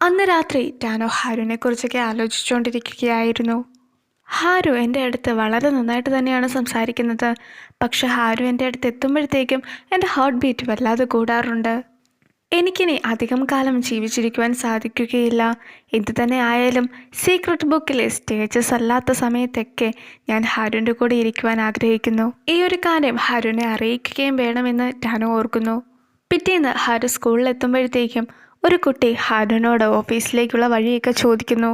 അന്ന് രാത്രി ടാനോ ഹാരുവിനെ കുറിച്ചൊക്കെ ആലോചിച്ചുകൊണ്ടിരിക്കുകയായിരുന്നു. ഹാരു എൻ്റെ അടുത്ത് വളരെ നന്നായിട്ട് തന്നെയാണ് സംസാരിക്കുന്നത്. പക്ഷെ ഹാരു എൻ്റെ അടുത്ത് എത്തുമ്പോഴത്തേക്കും എൻ്റെ ഹാർട്ട് ബീറ്റ് വല്ലാതെ കൂടാറുണ്ട്. എനിക്കിനി അധികം കാലം ജീവിച്ചിരിക്കുവാൻ സാധിക്കുകയില്ല. എന്തു തന്നെ ആയാലും സീക്രട്ട് ബുക്കിലെ സ്റ്റേജസ് അല്ലാത്ത സമയത്തൊക്കെ ഞാൻ ഹാരുവിൻ്റെ കൂടെ ഇരിക്കുവാൻ ആഗ്രഹിക്കുന്നു. ഈ ഒരു കാര്യം ഹാരുവിനെ അറിയിക്കുകയും വേണമെന്ന് ടാനോ ഓർക്കുന്നു. പിറ്റേന്ന് ഹാരു സ്കൂളിലെത്തുമ്പോഴത്തേക്കും ഒരു കുട്ടി ഹാരുവിനോട് ഓഫീസിലേക്കുള്ള വഴിയൊക്കെ ചോദിക്കുന്നു.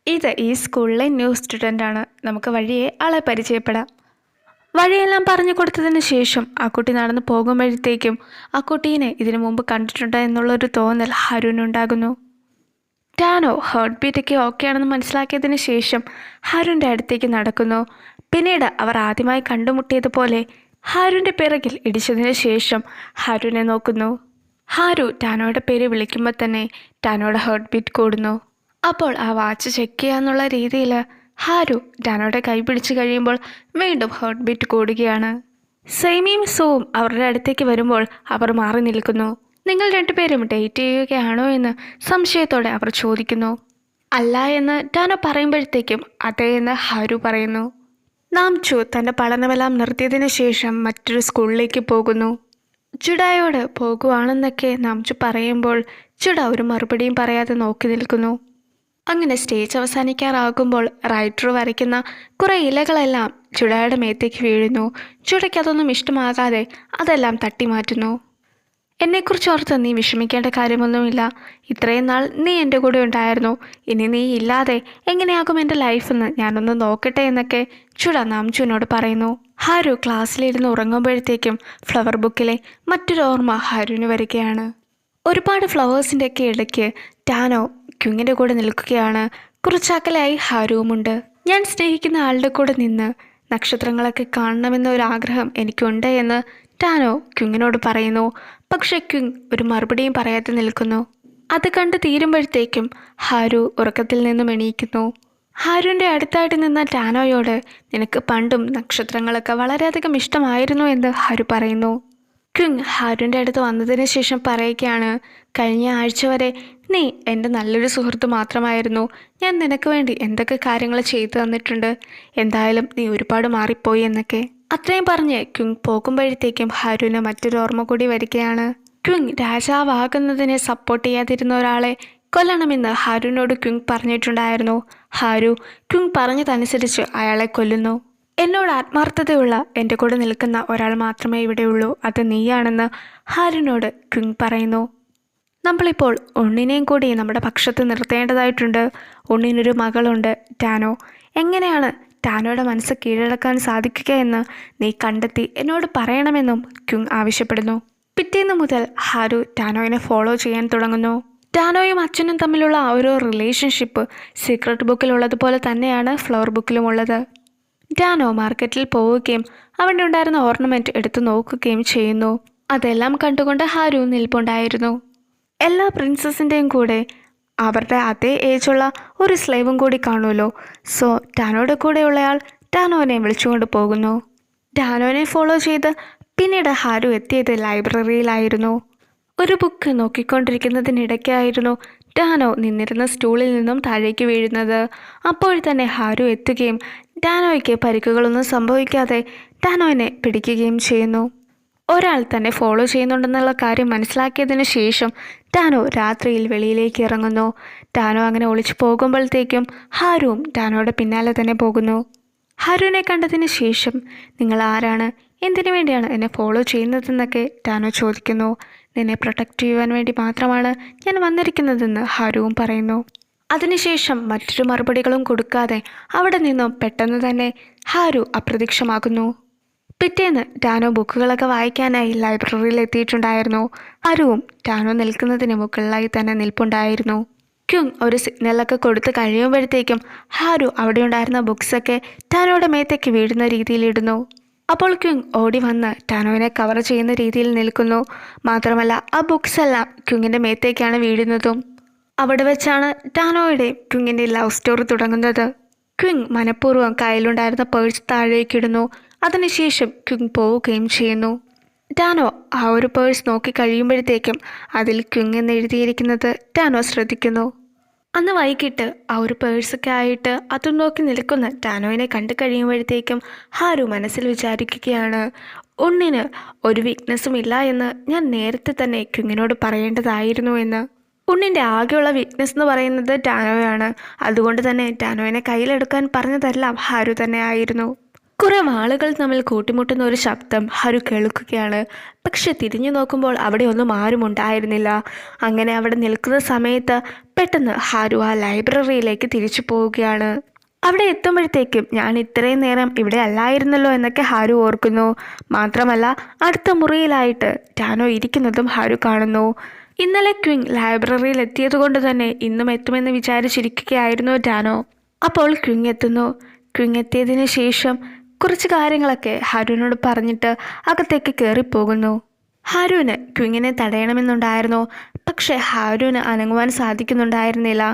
ഇത് ഈ സ്കൂളിലെ ന്യൂ സ്റ്റുഡൻ്റ് ആണ്, നമുക്ക് വഴിയെ ആളെ പരിചയപ്പെടാം. വഴിയെല്ലാം പറഞ്ഞു കൊടുത്തതിന് ശേഷം ആ കുട്ടി നടന്നു പോകുമ്പോഴത്തേക്കും ആ കുട്ടീനെ ഇതിനു മുമ്പ് കണ്ടിട്ടുണ്ട് എന്നുള്ളൊരു തോന്നൽ ഹാരുവിനുണ്ടാകുന്നു. ടാനോ ഹാർട്ട് ബീറ്റൊക്കെ ഓക്കെ ആണെന്ന് മനസ്സിലാക്കിയതിന് ശേഷം ഹാരുവിൻ്റെ അടുത്തേക്ക് നടക്കുന്നു. പിന്നീട് അവർ ആദ്യമായി കണ്ടുമുട്ടിയതുപോലെ ഹാരുവിൻ്റെ പിറകിൽ ഇടിച്ചതിന് ശേഷം ഹാരുവിനെ നോക്കുന്നു. ഹാരു ടാനോയുടെ പേര് വിളിക്കുമ്പോൾ തന്നെ ടാനോയുടെ ഹാർട്ട് ബീറ്റ് കൂടുന്നു. അപ്പോൾ ആ വാച്ച് ചെക്ക് ചെയ്യാന്നുള്ള രീതിയിൽ ഹാരു ടാനോയുടെ കൈ പിടിച്ച് കഴിയുമ്പോൾ വീണ്ടും ഹാർട്ട് ബീറ്റ് കൂടുകയാണ്. സെയ്മിയും സോവും അവരുടെ അടുത്തേക്ക് വരുമ്പോൾ അവർ മാറി നിൽക്കുന്നു. നിങ്ങൾ രണ്ടുപേരും ഡേറ്റ് ചെയ്യുകയാണോ എന്ന് സംശയത്തോടെ അവർ ചോദിക്കുന്നു. അല്ല എന്ന് ടാനോ പറയുമ്പോഴത്തേക്കും അതേ എന്ന് ഹാരു പറയുന്നു. നാംചു തൻ്റെ പഠനമെല്ലാം നിർത്തിയതിനു ശേഷം മറ്റൊരു സ്കൂളിലേക്ക് പോകുന്നു. ചുഡായോട് പോകുവാണെന്നൊക്കെ നാംചു പറയുമ്പോൾ ചുഡ ഒരു മറുപടിയും പറയാതെ നോക്കി നിൽക്കുന്നു. അങ്ങനെ സ്റ്റേജ് അവസാനിക്കാറാകുമ്പോൾ റൈറ്റർ വരയ്ക്കുന്ന കുറേ ഇലകളെല്ലാം ചുഡയുടെ മേത്തേക്ക് വീഴുന്നു. ചുഡയ്ക്ക് അതൊന്നും ഇഷ്ടമാകാതെ അതെല്ലാം തട്ടി മാറ്റുന്നു. എന്നെക്കുറിച്ച് ഓർത്ത് നീ വിഷമിക്കേണ്ട കാര്യമൊന്നുമില്ല. ഇത്രയും നാൾ നീ എൻ്റെ കൂടെ ഉണ്ടായിരുന്നു. ഇനി നീ ഇല്ലാതെ എങ്ങനെയാകും എൻ്റെ ലൈഫെന്ന് ഞാനൊന്ന് നോക്കട്ടെ എന്നൊക്കെ ചുഡ നാംചുവിനോട് പറയുന്നു. ഹാരു ക്ലാസ്സിലിരുന്ന് ഉറങ്ങുമ്പോഴത്തേക്കും ഫ്ലവർ ബുക്കിലെ മറ്റൊരു ഓർമ്മ ഹാരുവിന് വരികയാണ്. ഒരുപാട് ഫ്ലവേഴ്സിൻ്റെയൊക്കെ ഇടയ്ക്ക് ടാനോ ക്യുങ്ങിൻ്റെ കൂടെ നിൽക്കുകയാണ്. കുറച്ചകലായി ഹാരുവുമുണ്ട്. ഞാൻ സ്നേഹിക്കുന്ന ആളുടെ കൂടെ നിന്ന് നക്ഷത്രങ്ങളൊക്കെ കാണണമെന്ന ഒരു ആഗ്രഹം എനിക്കുണ്ട് എന്ന് ടാനോ ക്യുങ്ങിനോട് പറയുന്നു. പക്ഷെ ക്യുങ് ഒരു മറുപടിയും പറയാതെ നിൽക്കുന്നു. അത് കണ്ട് തീരുമ്പോഴത്തേക്കും ഹാരു ഉറക്കത്തിൽ നിന്നും എണീക്കുന്നു. ഹാരുവിൻ്റെ അടുത്തായിട്ട് നിന്ന ടാനോയോട് നിനക്ക് പണ്ടും നക്ഷത്രങ്ങളൊക്കെ വളരെയധികം ഇഷ്ടമായിരുന്നു എന്ന് ഹാരു പറയുന്നു. ക്യുങ് ഹാരുവിൻ്റെ അടുത്ത് വന്നതിന് ശേഷം പറയുകയാണ്, കഴിഞ്ഞ ആഴ്ച വരെ നീ എൻ്റെ നല്ലൊരു സുഹൃത്ത് മാത്രമായിരുന്നു. ഞാൻ നിനക്ക് വേണ്ടി എന്തൊക്കെ കാര്യങ്ങൾ ചെയ്തു തന്നിട്ടുണ്ട്. എന്തായാലും നീ ഒരുപാട് മാറിപ്പോയി എന്നൊക്കെ. അത്രയും പറഞ്ഞ് ക്യുങ് പോകുമ്പോഴത്തേക്കും ഹാരുവിന് മറ്റൊരു ഓർമ്മ കൂടി വരികയാണ്. ക്യുങ് രാജാവാകുന്നതിനെ സപ്പോർട്ട് ചെയ്യാതിരുന്ന ഒരാളെ കൊല്ലണമെന്ന് ഹാരുവിനോട് ക്യുങ് പറഞ്ഞിട്ടുണ്ടായിരുന്നു. ഹാരു ക്യുങ് പറഞ്ഞതനുസരിച്ച് അയാളെ കൊല്ലുന്നു. എന്നോട് ആത്മാർത്ഥതയുള്ള എൻ്റെ കൂടെ നിൽക്കുന്ന ഒരാൾ മാത്രമേ ഇവിടെയുള്ളൂ, അത് നീയാണെന്ന് ഹാരുവിനോട് ക്യുങ് പറയുന്നു. നമ്മളിപ്പോൾ ഉണ്ണിനെയും കൂടി നമ്മുടെ പക്ഷത്ത് നിർത്തേണ്ടതായിട്ടുണ്ട്. ഉണ്ണിനൊരു മകളുണ്ട് ടാനോ. എങ്ങനെയാണ് ടാനോയുടെ മനസ്സ് കീഴടക്കാൻ സാധിക്കുക എന്ന് നീ കണ്ടെത്തി എന്നോട് പറയണമെന്നും ക്യുങ് ആവശ്യപ്പെടുന്നു. പിറ്റേന്ന് മുതൽ ഹാരു ടാനോയിനെ ഫോളോ ചെയ്യാൻ തുടങ്ങുന്നു. ടാനോയും അച്ഛനും തമ്മിലുള്ള ആ ഒരു റിലേഷൻഷിപ്പ് സീക്രട്ട് ബുക്കിലുള്ളതുപോലെ തന്നെയാണ് ഫ്ലവർ ബുക്കിലുമുള്ളത്. ടാനോ മാർക്കറ്റിൽ പോവുകയും അവിടെ ഉണ്ടായിരുന്ന ഓർണമെൻറ്റ് എടുത്തു നോക്കുകയും ചെയ്യുന്നു. അതെല്ലാം കണ്ടുകൊണ്ട് ഹാരു നിൽപ്പുണ്ടായിരുന്നു. എല്ലാ പ്രിൻസസിൻ്റെയും കൂടെ അവരുടെ അതേ ഏജുള്ള ഒരു സ്ലേവും കൂടി കാണുമല്ലോ. സോ ടാനോയുടെ കൂടെയുള്ളയാൾ ടാനോനെ വിളിച്ചുകൊണ്ട് പോകുന്നു. ടാനോനെ ഫോളോ ചെയ്ത് പിന്നീട് ഹാരു എത്തിയത് ലൈബ്രറിയിലായിരുന്നു. ഒരു ബുക്ക് നോക്കിക്കൊണ്ടിരിക്കുന്നതിനിടയ്ക്കായിരുന്നു ടാനോ നിന്നിരുന്ന സ്റ്റൂളിൽ നിന്നും താഴേക്ക് വീഴുന്നത്. അപ്പോൾ തന്നെ ഹാരു എത്തുകയും ടാനോയ്ക്ക് പരിക്കുകളൊന്നും സംഭവിക്കാതെ ടാനോനെ പിടിക്കുകയും ചെയ്യുന്നു. ഒരാൾ തന്നെ ഫോളോ ചെയ്യുന്നുണ്ടെന്നുള്ള കാര്യം മനസ്സിലാക്കിയതിന് ശേഷം ടാനോ രാത്രിയിൽ വെളിയിലേക്ക് ഇറങ്ങുന്നു. ടാനോ അങ്ങനെ ഒളിച്ചു പോകുമ്പോഴത്തേക്കും ഹാരുവും ടാനോയുടെ പിന്നാലെ തന്നെ പോകുന്നു. ഹാരുവിനെ കണ്ടതിന് ശേഷം നിങ്ങൾ ആരാണ്, എന്തിനു വേണ്ടിയാണ് എന്നെ ഫോളോ ചെയ്യുന്നതെന്നൊക്കെ ടാനോ ചോദിക്കുന്നു. നിന്നെ പ്രൊട്ടക്റ്റ് ചെയ്യുവാൻ വേണ്ടി മാത്രമാണ് ഞാൻ വന്നിരിക്കുന്നതെന്ന് ഹാരുവും പറയുന്നു. അതിനുശേഷം മറ്റൊരു മറുപടികളും കൊടുക്കാതെ അവിടെ നിന്നും പെട്ടെന്ന് തന്നെ ഹാരു അപ്രത്യക്ഷമാകുന്നു. പിറ്റേന്ന് ടാനോ ബുക്കുകളൊക്കെ വായിക്കാനായി ലൈബ്രറിയിൽ എത്തിയിട്ടുണ്ടായിരുന്നു. ഹാരുവും ടാനോ നിൽക്കുന്നതിന് മുകളിലായി തന്നെ നിൽപ്പുണ്ടായിരുന്നു. ക്യുങ് ഒരു സിഗ്നലൊക്കെ കൊടുത്ത് കഴിയുമ്പോഴത്തേക്കും ഹാരു അവിടെ ഉണ്ടായിരുന്ന ബുക്സൊക്കെ ടാനോയുടെ മേത്തേക്ക് വീഴുന്ന രീതിയിലിടുന്നു. അപ്പോൾ ക്യുങ് ഓടി വന്ന് ടാനോവിനെ കവർ ചെയ്യുന്ന രീതിയിൽ നിൽക്കുന്നു. മാത്രമല്ല ആ ബുക്സ് എല്ലാം ക്യുങ്ങിൻ്റെ മേത്തേക്കാണ് വീഴുന്നതും. അവിടെ വെച്ചാണ് ടാനോയുടെ ക്യുങ്ങിൻ്റെ ലവ് സ്റ്റോറി തുടങ്ങുന്നത്. ക്യുങ് മനഃപൂർവ്വം കയ്യിലുണ്ടായിരുന്ന പേഴ്സ് താഴേക്കിടുന്നു. അതിനുശേഷം ക്യുങ് പോവുകയും ചെയ്യുന്നു. ടാനോ ആ ഒരു പേഴ്സ് നോക്കി കഴിയുമ്പോഴത്തേക്കും അതിൽ ക്യുങ് എന്ന് എഴുതിയിരിക്കുന്നത് ടാനോ ശ്രദ്ധിക്കുന്നു. അന്ന് വൈകിട്ട് ആ ഒരു പേഴ്സൊക്കെ ആയിട്ട് അതും നോക്കി നിൽക്കുന്ന ടാനോയിനെ കണ്ടു കഴിയുമ്പോഴത്തേക്കും ഹാരു മനസ്സിൽ വിചാരിക്കുകയാണ്, ഉണ്ണിന് ഒരു വീക്ക്നെസ്സും ഇല്ല എന്ന് ഞാൻ നേരത്തെ തന്നെ ക്വിങ്ങിനോട് പറയേണ്ടതായിരുന്നു എന്ന്. ഉണ്ണിൻ്റെ ആകെയുള്ള വീക്ക്നെസ് എന്ന് പറയുന്നത് ടാനോയാണ്. അതുകൊണ്ട് തന്നെ ടാനോയിനെ കയ്യിലെടുക്കാൻ പറഞ്ഞതെല്ലാം ഹാരു തന്നെ ആയിരുന്നു. കുറെ വാളുകൾ തമ്മിൽ കൂട്ടിമുട്ടുന്ന ഒരു ശബ്ദം ഹാരു കേൾക്കുകയാണ്. പക്ഷെ തിരിഞ്ഞു നോക്കുമ്പോൾ അവിടെ ഒന്നും ആരും ഉണ്ടായിരുന്നില്ല. അങ്ങനെ അവിടെ നിൽക്കുന്ന സമയത്ത് പെട്ടെന്ന് ഹാരു ആ ലൈബ്രറിയിലേക്ക് തിരിച്ചു പോവുകയാണ്. അവിടെ എത്തുമ്പോഴത്തേക്കും ഞാൻ ഇത്രയും നേരം ഇവിടെ അല്ലായിരുന്നല്ലോ എന്നൊക്കെ ഹാരു ഓർക്കുന്നു. മാത്രമല്ല അടുത്ത മുറിയിലായിട്ട് ടാനോ ഇരിക്കുന്നതും ഹാരു കാണുന്നു. ഇന്നലെ ക്വിങ് ലൈബ്രറിയിൽ എത്തിയത് കൊണ്ട് തന്നെ ഇന്നും എത്തുമെന്ന് വിചാരിച്ചിരിക്കുകയായിരുന്നു ടാനോ. അപ്പോൾ ക്വിങ് എത്തുന്നു. ക്വിങ് എത്തിയതിന് ശേഷം കുറച്ച് കാര്യങ്ങളൊക്കെ ഹാരുവിനോട് പറഞ്ഞിട്ട് അകത്തേക്ക് കയറിപ്പോകുന്നു. ഹാരുവിന് ക്വിങ്ങിനെ തടയണമെന്നുണ്ടായിരുന്നു. പക്ഷെ ഹാരുവിന് അനങ്ങുവാൻ സാധിക്കുന്നുണ്ടായിരുന്നില്ല.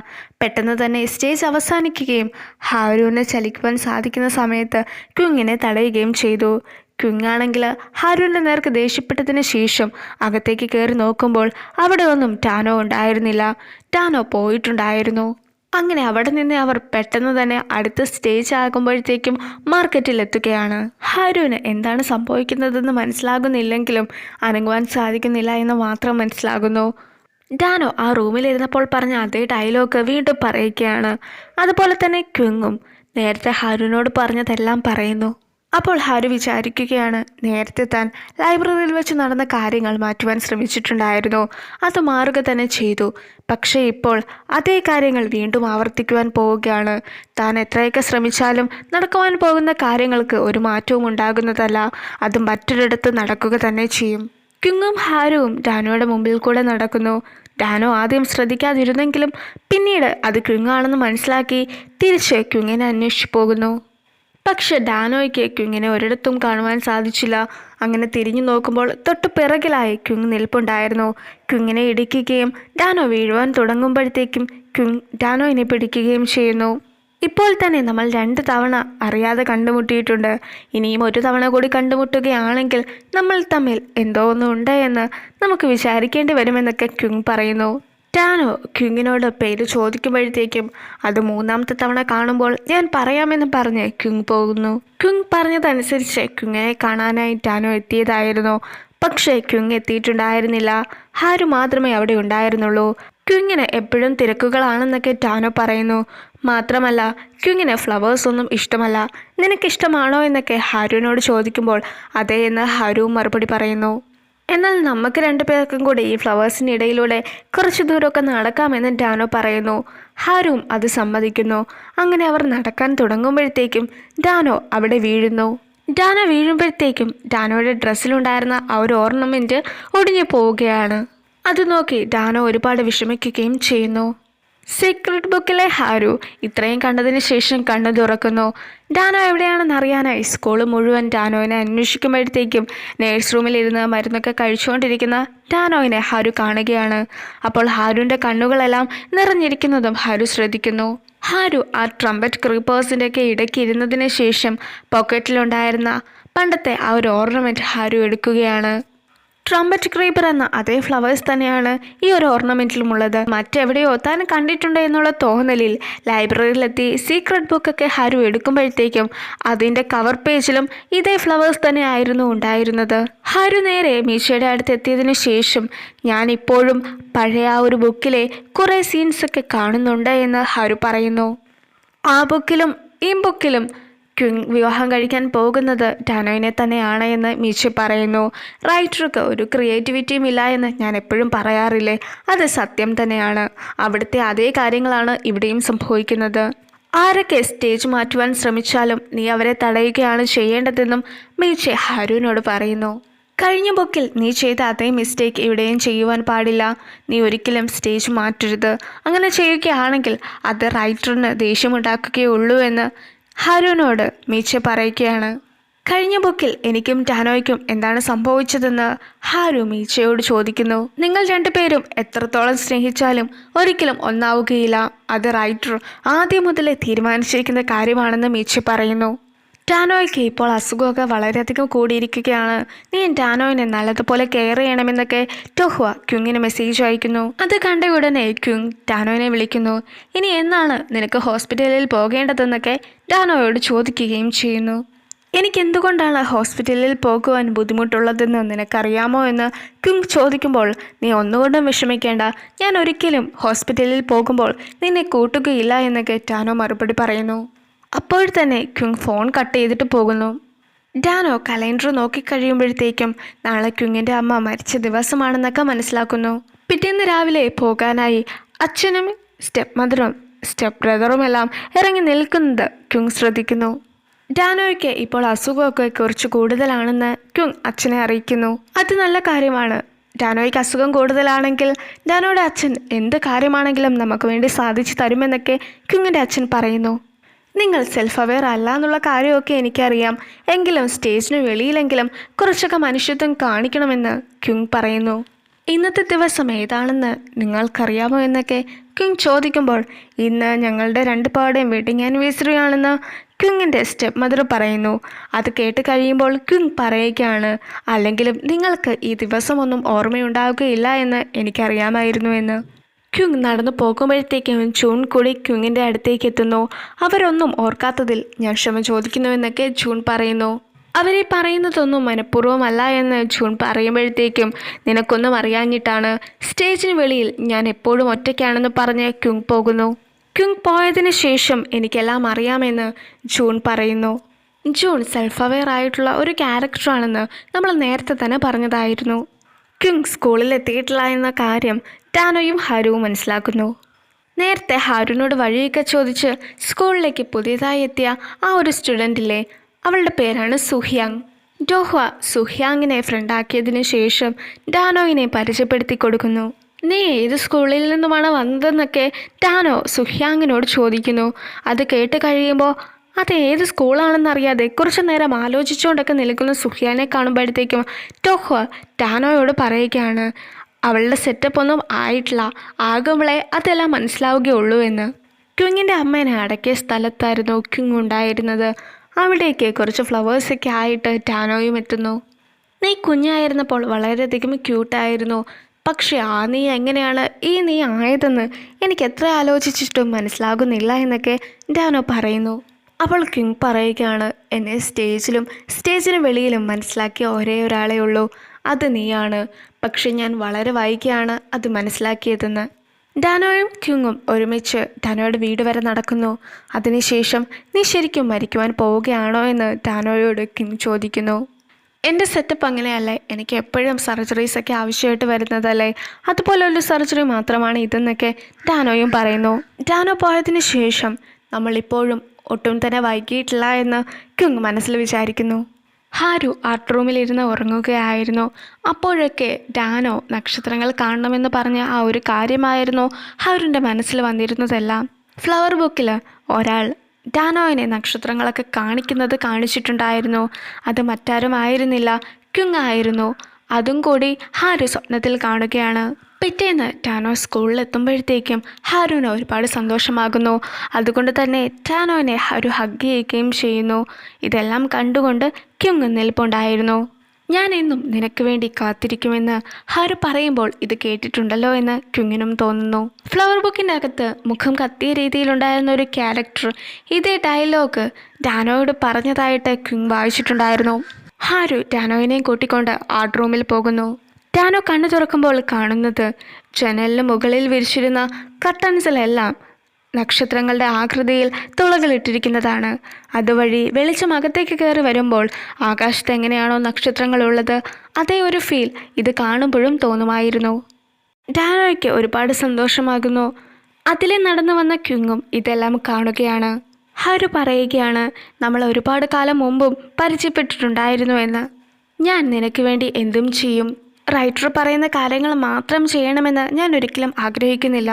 പെട്ടെന്ന് തന്നെ സ്റ്റേജ് അവസാനിക്കുകയും ഹാരുവിന് ചലിക്കുവാൻ സാധിക്കുന്ന സമയത്ത് ക്വിങ്ങിനെ തടയുകയും ചെയ്തു. ക്വിങ്ങാണെങ്കിൽ ഹാരുവിൻ്റെ നേർക്ക് ദേഷ്യപ്പെട്ടതിന് ശേഷം അകത്തേക്ക് കയറി നോക്കുമ്പോൾ അവിടെ ഒന്നും ടാനോ ഉണ്ടായിരുന്നില്ല. ടാനോ പോയിട്ടുണ്ടായിരുന്നു. അങ്ങനെ അവിടെ നിന്ന് അവർ പെട്ടെന്ന് തന്നെ അടുത്ത സ്റ്റേജ് ആകുമ്പോഴത്തേക്കും മാർക്കറ്റിലെത്തുകയാണ്. ഹാരുവിന് എന്താണ് സംഭവിക്കുന്നതെന്ന് മനസ്സിലാകുന്നില്ലെങ്കിലും അനങ്ങുവാൻ സാധിക്കുന്നില്ല എന്ന് മാത്രം മനസ്സിലാകുന്നു. ഡാനോ ആ റൂമിലിരുന്നപ്പോൾ പറഞ്ഞ അതേ ഡയലോഗ് വീണ്ടും പറയുകയാണ്. അതുപോലെ തന്നെ ക്വിങ്ങും നേരത്തെ ഹാരുവിനോട് പറഞ്ഞതെല്ലാം പറയുന്നു. അപ്പോൾ ഹാരു വിചാരിക്കുകയാണ്, നേരത്തെ താൻ ലൈബ്രറിയിൽ വെച്ച് നടന്ന കാര്യങ്ങൾ മാറ്റുവാൻ ശ്രമിച്ചിട്ടുണ്ടായിരുന്നു. അത് മാറുക തന്നെ ചെയ്തു. പക്ഷേ ഇപ്പോൾ അതേ കാര്യങ്ങൾ വീണ്ടും ആവർത്തിക്കുവാൻ പോവുകയാണ്. താൻ എത്രയൊക്കെ ശ്രമിച്ചാലും നടക്കുവാൻ പോകുന്ന കാര്യങ്ങൾക്ക് ഒരു മാറ്റവും ഉണ്ടാകുന്നതല്ല. അത് മറ്റൊരിടത്ത് നടക്കുക തന്നെ ചെയ്യും. ക്വിങ്ങും ഹാരുവും ഡാനോയുടെ മുമ്പിൽ കൂടെ നടക്കുന്നു. ഡാനോ ആദ്യം ശ്രദ്ധിക്കാതിരുന്നെങ്കിലും പിന്നീട് അത് ക്വിങ്ങാണെന്ന് മനസ്സിലാക്കി തിരിച്ച് ക്വിങ്ങിനെ അന്വേഷിച്ചു പോകുന്നു. പക്ഷെ ഡാനോയ്ക്ക് ക്വിങ്ങിനെ ഒരിടത്തും കാണുവാൻ സാധിച്ചില്ല. അങ്ങനെ തിരിഞ്ഞു നോക്കുമ്പോൾ തൊട്ടു പിറകിലായി ക്വിങ് നിൽപ്പുണ്ടായിരുന്നു. ക്വിങ്ങിനെ ഇടിക്കുകയും ഡാനോ വീഴുവാൻ തുടങ്ങുമ്പോഴത്തേക്കും ക്വിങ് ഡാനോയിനെ പിടിക്കുകയും ചെയ്യുന്നു. ഇപ്പോൾ തന്നെ നമ്മൾ 2 തവണ അറിയാതെ കണ്ടുമുട്ടിയിട്ടുണ്ട്. ഇനിയും ഒരു തവണ കൂടി കണ്ടുമുട്ടുകയാണെങ്കിൽ നമ്മൾ തമ്മിൽ എന്തോ ഒന്നും എന്ന് നമുക്ക് വിചാരിക്കേണ്ടി വരുമെന്നൊക്കെ ക്വിങ് പറയുന്നു. ടാനോ ക്വിങ്ങിനോട് പേര് ചോദിക്കുമ്പോഴത്തേക്കും അത് 3ാമത്തെ തവണ കാണുമ്പോൾ ഞാൻ പറയാമെന്ന് പറഞ്ഞ് ക്വിങ് പോകുന്നു. ക്വിങ് പറഞ്ഞതനുസരിച്ച് ക്വിങ്ങിനെ കാണാനായി ടാനോ എത്തിയതായിരുന്നു. പക്ഷേ ക്വിങ് എത്തിയിട്ടുണ്ടായിരുന്നില്ല. ഹാരു മാത്രമേ അവിടെ ഉണ്ടായിരുന്നുള്ളൂ. ക്വിങ്ങിന് എപ്പോഴും തിരക്കുകളാണെന്നൊക്കെ ടാനോ പറയുന്നു. മാത്രമല്ല ക്വിങ്ങിന് ഫ്ലവേഴ്സ് ഒന്നും ഇഷ്ടമല്ല. നിനക്കിഷ്ടമാണോ എന്നൊക്കെ ഹാരുവിനോട് ചോദിക്കുമ്പോൾ അതേ എന്ന് ഹാരുവും മറുപടി പറയുന്നു. എന്നാൽ നമുക്ക് 2 പേർക്കും കൂടി ഈ ഫ്ലവേഴ്സിൻ്റെ ഇടയിലൂടെ കുറച്ച് ദൂരമൊക്കെ നടക്കാമെന്ന് ടാനോ പറയുന്നു. ഹാരുവും അത് സമ്മതിക്കുന്നു. അങ്ങനെ അവർ നടക്കാൻ തുടങ്ങുമ്പോഴത്തേക്കും ഡാനോ അവിടെ വീഴുന്നു. ഡാനോ വീഴുമ്പോഴത്തേക്കും ഡാനോയുടെ ഡ്രസ്സിലുണ്ടായിരുന്ന ആ ഒരു ഓർണമെൻറ്റ് ഒടിഞ്ഞു പോവുകയാണ്. അത് നോക്കി ഡാനോ ഒരുപാട് വിഷമിക്കുകയും ചെയ്യുന്നു. സീക്രട്ട് ബുക്കിലെ ഹാരു ഇത്രയും കണ്ടതിന് ശേഷം കണ്ണു തുറക്കുന്നു. ഡാനോ എവിടെയാണെന്ന് അറിയാനായി സ്കൂൾ മുഴുവൻ ഡാനോയിനെ അന്വേഷിക്കുമ്പോഴത്തേക്കും നേഴ്സ് റൂമിലിരുന്ന് മരുന്നൊക്കെ കഴിച്ചുകൊണ്ടിരിക്കുന്ന ഡാനോയിനെ ഹാരു കാണുകയാണ്. അപ്പോൾ ഹാരുവിൻ്റെ കണ്ണുകളെല്ലാം നിറഞ്ഞിരിക്കുന്നതും ഹാരു ശ്രദ്ധിക്കുന്നു. ഹാരു ആ ട്രംപറ്റ് ക്രീപ്പേഴ്സിൻ്റെ ഒക്കെ ഇടയ്ക്ക് ഇരുന്നതിന് ശേഷം പോക്കറ്റിലുണ്ടായിരുന്ന പണ്ടത്തെ ആ ഒരു ഓർണമെൻറ്റ് ഹാരു എടുക്കുകയാണ്. ട്രംപറ്റ് ക്രീപ്പർ എന്ന അതേ ഫ്ലവേഴ്സ് തന്നെയാണ് ഈ ഒരു ഓർണമെൻറ്റിലുമുള്ളത്. മറ്റെവിടെയോ താൻ കണ്ടിട്ടുണ്ട് എന്നുള്ള തോന്നലിൽ ലൈബ്രറിയിലെത്തി സീക്രട്ട് ബുക്കൊക്കെ ഹാരു എടുക്കുമ്പോഴത്തേക്കും അതിൻ്റെ കവർ പേജിലും ഇതേ ഫ്ലവേഴ്സ് തന്നെ ആയിരുന്നു ഉണ്ടായിരുന്നത്. ഹാരു നേരെ മീശയുടെ അടുത്ത് എത്തിയതിനു ശേഷം ഞാൻ ഇപ്പോഴും പഴയ ആ ഒരു ബുക്കിലെ കുറേ സീൻസൊക്കെ കാണുന്നുണ്ട് എന്ന് ഹാരു പറയുന്നു. ആ ബുക്കിലും ഈ ബുക്കിലും ക്വിങ് വിവാഹം കഴിക്കാൻ പോകുന്നത് ടാനോയിനെ തന്നെയാണ് എന്ന് മീച്ച പറയുന്നു. റൈറ്റർക്ക് ഒരു ക്രിയേറ്റിവിറ്റിയും ഇല്ല എന്ന് ഞാൻ എപ്പോഴും പറയാറില്ലേ, അത് സത്യം തന്നെയാണ്. അവിടുത്തെ അതേ കാര്യങ്ങളാണ് ഇവിടെയും സംഭവിക്കുന്നത്. ആരൊക്കെ സ്റ്റേജ് മാറ്റുവാൻ ശ്രമിച്ചാലും നീ അവരെ തടയുകയാണ് ചെയ്യേണ്ടതെന്നും മീച്ച ഹാരുവിനോട് പറയുന്നു. കഴിഞ്ഞ ബുക്കിൽ നീ ചെയ്ത അതേ മിസ്റ്റേക്ക് ഇവിടെയും ചെയ്യുവാൻ പാടില്ല. നീ ഒരിക്കലും സ്റ്റേജ് മാറ്റരുത്. അങ്ങനെ ചെയ്യുകയാണെങ്കിൽ അത് റൈറ്ററിന് ദേഷ്യമുണ്ടാക്കുകയുള്ളൂ എന്ന് ഹാരുവിനോട് മീച്ച പറയുകയാണ്. കഴിഞ്ഞ ബുക്കിൽ എനിക്കും ടാനോയ്ക്കും എന്താണ് സംഭവിച്ചതെന്ന് ഹാരു മീച്ചയോട് ചോദിക്കുന്നു. നിങ്ങൾ 2 പേരും എത്രത്തോളം സ്നേഹിച്ചാലും ഒരിക്കലും ഒന്നാവുകയില്ല. അത് റൈറ്റർ ആദ്യം മുതലേ തീരുമാനിച്ചിരിക്കുന്ന കാര്യമാണെന്ന് മീച്ച പറയുന്നു. ടാനോയ്ക്ക് ഇപ്പോൾ അസുഖമൊക്കെ വളരെയധികം കൂടിയിരിക്കുകയാണ്. നീ ടാനോയിനെ നല്ലതുപോലെ കെയർ ചെയ്യണമെന്നൊക്കെ ടോഹ്വ ക്യുങ്ങിന് മെസ്സേജ് അയക്കുന്നു. അത് കണ്ട ഉടനെ ക്യുങ് ടാനോയിനെ വിളിക്കുന്നു. ഇനി എന്നാണ് നിനക്ക് ഹോസ്പിറ്റലിൽ പോകേണ്ടതെന്നൊക്കെ ടാനോയോട് ചോദിക്കുകയും ചെയ്യുന്നു. എനിക്കെന്തുകൊണ്ടാണ് ഹോസ്പിറ്റലിൽ പോകുവാൻ ബുദ്ധിമുട്ടുള്ളതെന്ന് നിനക്കറിയാമോ എന്ന് ക്യുങ് ചോദിക്കുമ്പോൾ, നീ ഒന്നുകൊണ്ടും വിഷമിക്കേണ്ട, ഞാൻ ഒരിക്കലും ഹോസ്പിറ്റലിൽ പോകുമ്പോൾ നിന്നെ കൂട്ടുകയില്ല എന്നൊക്കെ ടാനോ മറുപടി പറയുന്നു. അപ്പോൾ തന്നെ ക്യുങ് ഫോൺ കട്ട് ചെയ്തിട്ട് പോകുന്നു. ടാനോ കലണ്ടർ നോക്കിക്കഴിയുമ്പോഴത്തേക്കും നാളെ ക്യുങ്ങിൻ്റെ അമ്മ മരിച്ച ദിവസമാണെന്നൊക്കെ മനസ്സിലാക്കുന്നു. പിറ്റേന്ന് രാവിലെ പോകാനായി അച്ഛനും സ്റ്റെപ്പ് മദറും സ്റ്റെപ്പ് ബ്രദറുമെല്ലാം ഇറങ്ങി നിൽക്കുന്നത് ക്യുങ് ശ്രദ്ധിക്കുന്നു. ടാനോയ്ക്ക് ഇപ്പോൾ അസുഖമൊക്കെ കുറച്ച് കൂടുതലാണെന്ന് ക്യുങ് അച്ഛനെ അറിയിക്കുന്നു. അത് നല്ല കാര്യമാണ്. ടാനോയ്ക്ക് അസുഖം കൂടുതലാണെങ്കിൽ ടാനോയുടെ അച്ഛൻ എന്ത് കാര്യമാണെങ്കിലും നമുക്ക് വേണ്ടി സാധിച്ചു തരുമെന്നൊക്കെ ക്യുങ്ങിൻ്റെ അച്ഛൻ പറയുന്നു. നിങ്ങൾ സെൽഫ് അവെയർ അല്ല എന്നുള്ള കാര്യമൊക്കെ എനിക്കറിയാം, എങ്കിലും സ്റ്റേജിന് വെളിയിലെങ്കിലും കുറച്ചൊക്കെ മനുഷ്യത്വം കാണിക്കണമെന്ന് ക്യുങ് പറയുന്നു. ഇന്നത്തെ ദിവസം ഏതാണെന്ന് നിങ്ങൾക്കറിയാമോ എന്നൊക്കെ ക്യുങ് ചോദിക്കുമ്പോൾ, ഇന്ന് ഞങ്ങളുടെ രണ്ട് പേരുടെയും വെഡിങ് ആനിവേഴ്സറി ആണെന്ന് ക്യുങ്ങിൻ്റെ സ്റ്റെപ്പ് മദർ പറയുന്നു. അത് കേട്ട് കഴിയുമ്പോൾ ക്യുങ് പറയുകയാണ്, അല്ലെങ്കിലും നിങ്ങൾക്ക് ഈ ദിവസമൊന്നും ഓർമ്മയുണ്ടാവുകയില്ല എന്ന് എനിക്കറിയാമായിരുന്നു എന്ന്. ക്യുങ് നടന്നു പോകുമ്പോഴത്തേക്കും ജൂൺ കൂടി ക്യുങ്ങിൻ്റെ അടുത്തേക്ക് എത്തുന്നു. അവരൊന്നും ഓർക്കാത്തതിൽ ഞാൻ ക്ഷമ ചോദിക്കുന്നുവെന്നൊക്കെ ജൂൺ പറയുന്നു. അവരെ പറയുന്നതൊന്നും മനഃപൂർവ്വമല്ല എന്ന് ജൂൺ പറയുമ്പോഴത്തേക്കും, നിനക്കൊന്നും അറിയാഞ്ഞിട്ടാണ്, സ്റ്റേജിന് വെളിയിൽ ഞാൻ എപ്പോഴും ഒറ്റയ്ക്കാണെന്ന് പറഞ്ഞ് ക്യുങ് പോകുന്നു. ക്യുങ് പോയതിന് ശേഷം എനിക്കെല്ലാം അറിയാമെന്ന് ജൂൺ പറയുന്നു. ജൂൺ സെൽഫ് അവെയർ ആയിട്ടുള്ള ഒരു ക്യാരക്ടറാണെന്ന് നമ്മൾ നേരത്തെ തന്നെ പറഞ്ഞതായിരുന്നു. ക്യുങ് സ്കൂളിൽ എത്തിയിട്ടില്ല എന്ന കാര്യം ടാനോയും ഹാരുവും മനസ്സിലാക്കുന്നു. നേരത്തെ ഹാരുവിനോട് വഴിയൊക്കെ ചോദിച്ച് സ്കൂളിലേക്ക് പുതിയതായി എത്തിയ ആ ഒരു സ്റ്റുഡൻറ്റില്ലേ, അവളുടെ പേരാണ് സുഹ്യാങ്. ടോഹ്വ സുഹ്യാങ്ങിനെ ഫ്രണ്ടാക്കിയതിന് ശേഷം ടാനോയിനെ പരിചയപ്പെടുത്തി കൊടുക്കുന്നു. നീ ഏത് സ്കൂളിൽ നിന്നുമാണ് വന്നതെന്നൊക്കെ ടാനോ സുഹ്യാങ്ങിനോട് ചോദിക്കുന്നു. അത് കേട്ട് കഴിയുമ്പോൾ അത് ഏത് സ്കൂളാണെന്നറിയാതെ കുറച്ചു നേരം ആലോചിച്ചുകൊണ്ടൊക്കെ നിൽക്കുന്ന സുഹ്യാനെ കാണുമ്പോഴത്തേക്കും ടോഹ്വ ടാനോയോട് പറയുകയാണ്, അവളുടെ സെറ്റപ്പ് ഒന്നും ആയിട്ടില്ല, ആകുമ്പോളെ അതെല്ലാം മനസ്സിലാവുകയുള്ളൂ എന്ന്. ക്യുങ്ങിൻ്റെ അമ്മേനെ അടക്കിയ സ്ഥലത്തായിരുന്നു ക്യുങ് ഉണ്ടായിരുന്നത്. അവിടേക്ക് കുറച്ച് ഫ്ലവേഴ്സൊക്കെ ആയിട്ട് ടാനോയും എത്തുന്നു. നീ കുഞ്ഞായിരുന്നപ്പോൾ വളരെയധികം ക്യൂട്ടായിരുന്നു, പക്ഷേ ആ നീ എങ്ങനെയാണ് ഈ നീ ആയതെന്ന് എനിക്ക് എത്ര ആലോചിച്ചിട്ടും മനസ്സിലാകുന്നില്ല എന്നൊക്കെ ടാനോ പറയുന്നു. അപ്പോൾ ക്യുങ് പറയുകയാണ്, എന്നെ സ്റ്റേജിന് വെളിയിലും മനസ്സിലാക്കിയ ഒരേ ഒരാളേ ഉള്ളൂ, അത് നീയാണ്. പക്ഷെ ഞാൻ വളരെ വൈകിയാണ് അത് മനസ്സിലാക്കിയതെന്ന്. ടാനോയും ക്യുങ്ങും ഒരുമിച്ച് ടാനോയുടെ വീട് വരെ നടക്കുന്നു. അതിനുശേഷം, നീ ശരിക്കും മരിക്കുവാൻ പോവുകയാണോ എന്ന് ടാനോയോട് ക്യുങ് ചോദിക്കുന്നു. എൻ്റെ സെറ്റപ്പ് അങ്ങനെയല്ലേ, എനിക്ക് എപ്പോഴും സർജറീസൊക്കെ ആവശ്യമായിട്ട് വരുന്നതല്ലേ, അതുപോലൊരു സർജറി മാത്രമാണ് ഇതെന്നൊക്കെ ടാനോയും പറയുന്നു. ടാനോ പോയതിന് ശേഷം നമ്മളിപ്പോഴും ഒട്ടും തന്നെ വൈകിയിട്ടില്ല എന്ന് ക്യുങ് മനസ്സിൽ വിചാരിക്കുന്നു. ഹാരു ആർട്ട് റൂമിലിരുന്ന് ഉറങ്ങുകയായിരുന്നു. അപ്പോഴൊക്കെ ടാനോ നക്ഷത്രങ്ങൾ കാണണമെന്ന് പറഞ്ഞ ആ ഒരു കാര്യമായിരുന്നു ഹാരുവിൻ്റെ മനസ്സിൽ വന്നിരുന്നതെല്ലാം. ഫ്ലവർ ബുക്കിൽ ഒരാൾ ടാനോയിനെ നക്ഷത്രങ്ങളൊക്കെ കാണിച്ചിട്ടുണ്ടായിരുന്നു. അത് മറ്റാരും ആയിരുന്നില്ല, ക്യുങ് ആയിരുന്നു. അതും കൂടി ഹാരു സ്വപ്നത്തിൽ കാണുകയാണ്. പിറ്റേന്ന് ടാനോ സ്കൂളിലെത്തുമ്പോഴത്തേക്കും ഹാരുവിന് ഒരുപാട് സന്തോഷമാകുന്നു. അതുകൊണ്ട് തന്നെ ടാനോനെ ഹാരു ഹഗ് ചെയ്യുകയും ചെയ്യുന്നു. ഇതെല്ലാം കണ്ടുകൊണ്ട് ക്യുങ് നിൽപ്പുണ്ടായിരുന്നു. ഞാൻ എന്നും നിനക്ക് വേണ്ടി കാത്തിരിക്കുമെന്ന് ഹാരു പറയുമ്പോൾ ഇത് കേട്ടിട്ടുണ്ടല്ലോ എന്ന് ക്യുങ്ങിനും തോന്നുന്നു. ഫ്ലവർ ബുക്കിൻ്റെ അകത്ത് മുഖം കത്തിയ രീതിയിലുണ്ടായിരുന്ന ഒരു ക്യാരക്ടർ ഇതേ ഡയലോഗ് ടാനോയോട് പറഞ്ഞതായിട്ട് ക്യുങ് വായിച്ചിട്ടുണ്ടായിരുന്നു. ഹാരു ടാനോയിനെയും കൂട്ടിക്കൊണ്ട് ആർട്ട് റൂമിൽ പോകുന്നു. ടാനോ കണ്ണു തുറക്കുമ്പോൾ കാണുന്നത് ജനലിന് മുകളിൽ വിരിച്ചിരുന്ന കർട്ടൻസിലെല്ലാം നക്ഷത്രങ്ങളുടെ ആകൃതിയിൽ തുളകളിട്ടിരിക്കുന്നതാണ്. അതുവഴി വെളിച്ചം അകത്തേക്ക് കയറി വരുമ്പോൾ ആകാശത്ത് എങ്ങനെയാണോ നക്ഷത്രങ്ങളുള്ളത് അതേ ഒരു ഫീൽ ഇത് കാണുമ്പോഴും തോന്നുമായിരുന്നു. ടാനോയ്ക്ക് ഒരുപാട് സന്തോഷമാകുന്നു. അതിലെ നടന്നു വന്ന ക്യുങ്ങും ഇതെല്ലാം കാണുകയാണ്. ഹാരു പറയുകയാണ്, നമ്മൾ ഒരുപാട് കാലം മുമ്പും പരിചയപ്പെട്ടിട്ടുണ്ടായിരുന്നു എന്ന്. ഞാൻ നിനക്ക് വേണ്ടി എന്തും ചെയ്യും. റൈറ്റർ പറയുന്ന കാര്യങ്ങൾ മാത്രം ചെയ്യണമെന്ന് ഞാൻ ഒരിക്കലും ആഗ്രഹിക്കുന്നില്ല.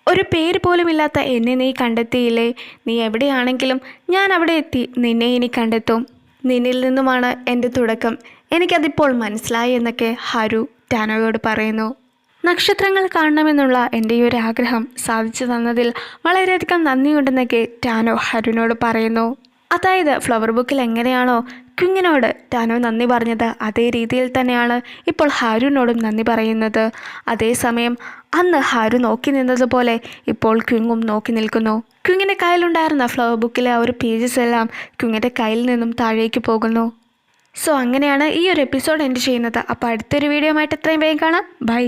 ഒരു പേര് പോലും ഇല്ലാത്ത എന്നെ നീ കണ്ടെത്തിയില്ലേ, നീ എവിടെയാണെങ്കിലും ഞാൻ അവിടെ എത്തി നിന്നെ ഇനി കണ്ടെത്തും. നിന്നിൽ നിന്നുമാണ് എൻ്റെ തുടക്കം, എനിക്കതിപ്പോൾ മനസ്സിലായി എന്നൊക്കെ ഹാരു ടാനോയോട് പറയുന്നു. നക്ഷത്രങ്ങൾ കാണണമെന്നുള്ള എൻ്റെ ഈ ഒരു ആഗ്രഹം സാധിച്ചു തന്നതിൽ വളരെയധികം നന്ദിയുണ്ടെന്നൊക്കെ ടാനോ ഹാരുവിനോട് പറയുന്നു. അതായത് ഫ്ലവർ ബുക്കിൽ എങ്ങനെയാണോ ക്വിങ്ങിനോട് ടാനോ നന്ദി പറഞ്ഞത് അതേ രീതിയിൽ തന്നെയാണ് ഇപ്പോൾ ഹാരുവിനോടും നന്ദി പറയുന്നത്. അതേസമയം അന്ന് ഹാരു നോക്കി നിന്നതുപോലെ ഇപ്പോൾ ക്വിങ്ങും നോക്കി നിൽക്കുന്നു. ക്വിങ്ങിൻ്റെ കയ്യിലുണ്ടായിരുന്ന ഫ്ലവർ ബുക്കിലെ ആ ഒരു പേജസ് എല്ലാം ക്വിങ്ങിൻ്റെ കയ്യിൽ നിന്നും താഴേക്ക് പോകുന്നു. സോ അങ്ങനെയാണ് ഈ ഒരു എപ്പിസോഡ് എൻഡ് ചെയ്യുന്നത്. അപ്പോൾ അടുത്തൊരു വീഡിയോ ആയിട്ട് എത്രയും വേഗം കാണാം. ബൈ.